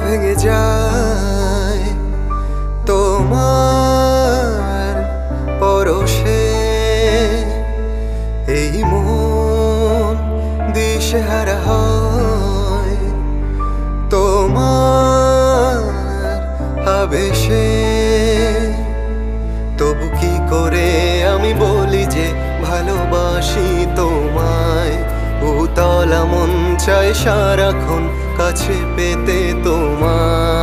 ভেঙে যায় তোমার পরশে, এই মন দিশেহারা হয় তোমার আবেশে। তবু কি করে আমি বলি যে ভালোবাসি তোমায়, উতলা মন চায় সারাক্ষণ কাছে পেতে তোমায়।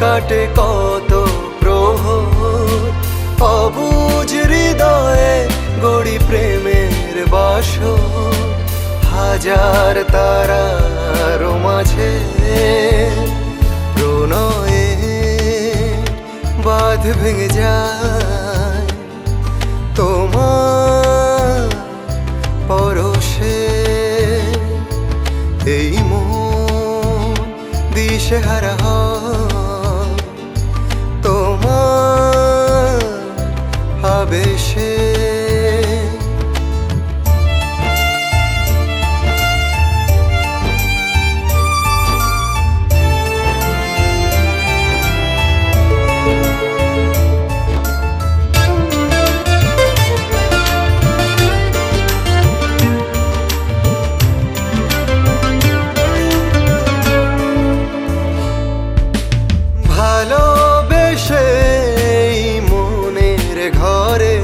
কাটে কত প্রহর, অবুঝ হৃদয়ে গড়ি প্রেমের বাসর। হাজার তারার মাঝে প্রণয়ে বাঁধ ভেঙে যায় তোমার পরশে, এই মন দিশেহারা হয় তোমার আবেশে। ভালোবেসে মনের ঘরে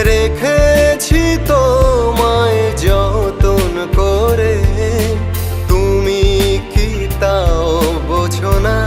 রেখেছি তোমায় যতন করে, তুমি কি তাও বোঝো না?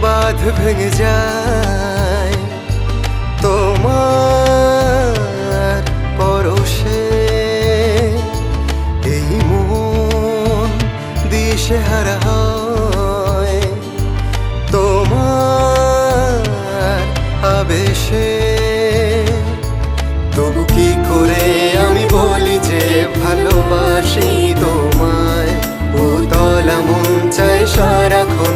বাঁধ ভেঙে যায় তোমার পরশে, এই মন দিশেহারা হয় তোমার ভালোবেসে, তবু কি করে আমি বলি যে ভালোবাসি তোমায়। উতলা মন চায় সারাক্ষণ